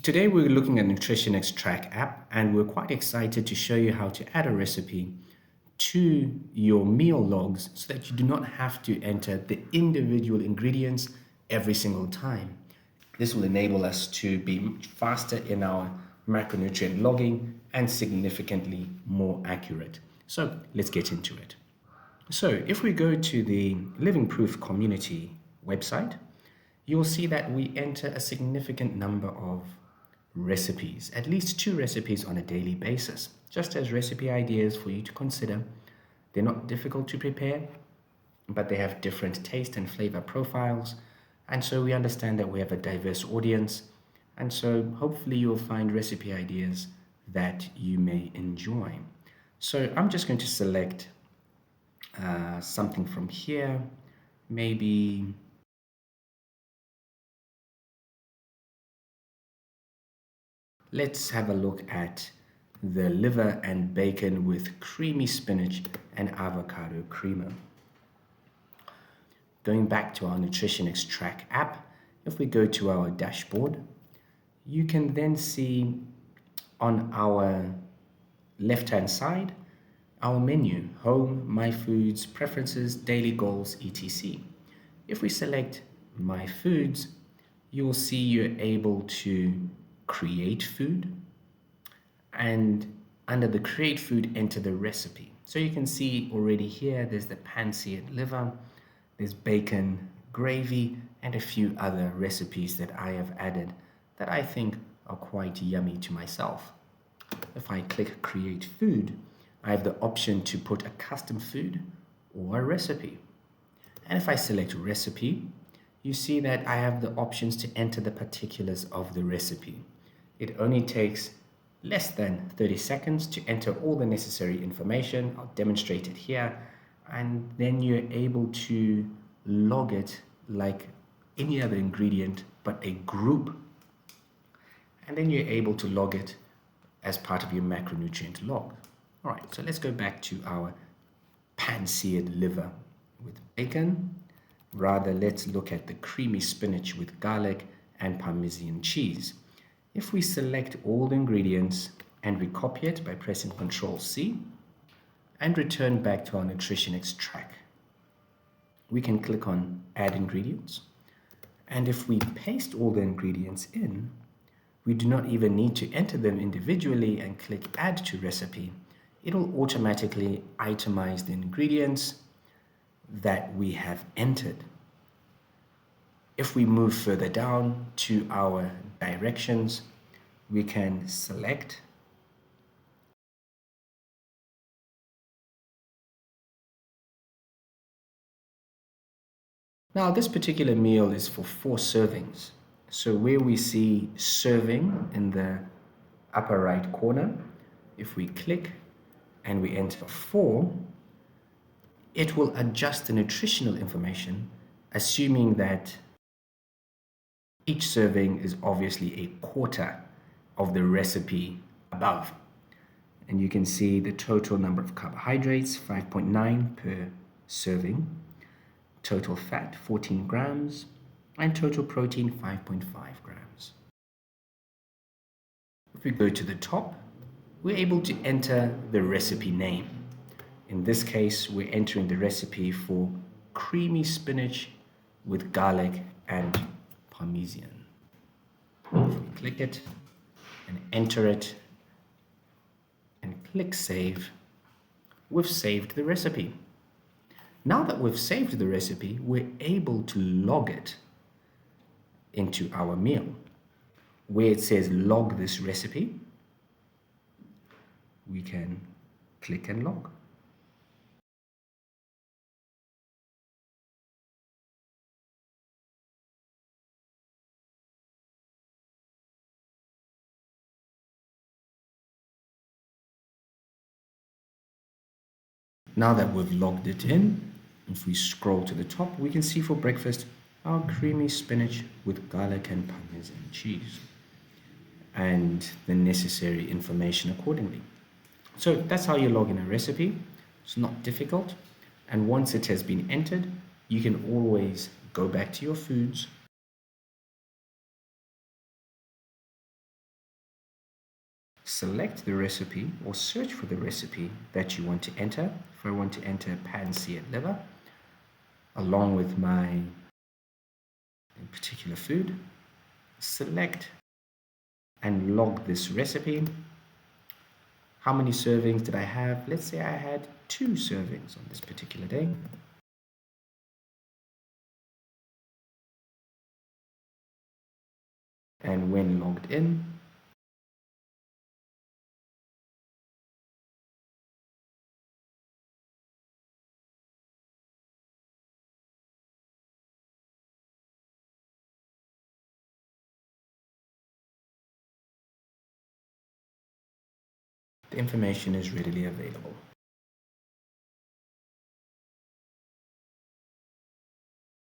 Today we're looking at Nutrionix Track app and we're quite excited to show you how to add a recipe to your meal logs so that you do not have to enter the individual ingredients every single time. This will enable us to be much faster in our macronutrient logging and significantly more accurate. So let's get into it. So if we go to the Living Proof community website, you'll see that we enter a significant number of recipes, at least 2 recipes on a daily basis, just as recipe ideas for you to consider. They're not difficult to prepare, but they have different taste and flavor profiles. And so we understand that we have a diverse audience. And so hopefully you'll find recipe ideas that you may enjoy. So I'm just going to select something from here, maybe let's have a look at the liver and bacon with creamy spinach and avocado creamer. Going back to our Nutrionix Track app, if we go to our dashboard, you can then see on our left-hand side our menu: home, my foods, preferences, daily goals, etc. If we select my foods, you will see you're able to create food, and under the create food, enter the recipe. So you can see already here there's the pan-seared liver, there's bacon gravy, and a few other recipes that I have added that I think are quite yummy to myself. If I click create food, I have the option to put a custom food or a recipe. And if I select recipe, you see that I have the options to enter the particulars of the recipe. It only takes less than 30 seconds to enter all the necessary information. I'll demonstrate it here. And then you're able to log it like any other ingredient, but a group. And then you're able to log it as part of your macronutrient log. All right, so let's go back to our pan-seared liver with bacon. Rather, let's look at the creamy spinach with garlic and Parmesan cheese. If we select all the ingredients and we copy it by pressing Ctrl+C and return back to our Nutrionix Track, we can click on Add Ingredients. And if we paste all the ingredients in, we do not even need to enter them individually and click Add to Recipe. It'll automatically itemize the ingredients that we have entered. If we move further down to our directions, we can select now this particular meal is for 4 servings. So where we see serving in the upper right corner, if we click and we enter 4, it will adjust the nutritional information, assuming that each serving is obviously a quarter of the recipe above. And you can see the total number of carbohydrates, 5.9 per serving, total fat, 14 grams, and total protein, 5.5 grams. If we go to the top, we're able to enter the recipe name. In this case, we're entering the recipe for creamy spinach with garlic and Parmesan. If we click it and enter it and click Save, we've saved the recipe. Now that we've saved the recipe, we're able to log it into our meal. Where it says log this recipe, we can click and log. Now that we've logged it in, if we scroll to the top, we can see for breakfast our creamy spinach with garlic and Parmesan cheese and the necessary information accordingly. So that's how you log in a recipe. It's not difficult. And once it has been entered, you can always go back to your foods, select the recipe or search for the recipe that you want to enter. If I want to enter pan-seared liver along with my particular food, select and log this recipe. How many servings did I have? Let's say I had 2 servings on this particular day. And when logged in, the information is readily available.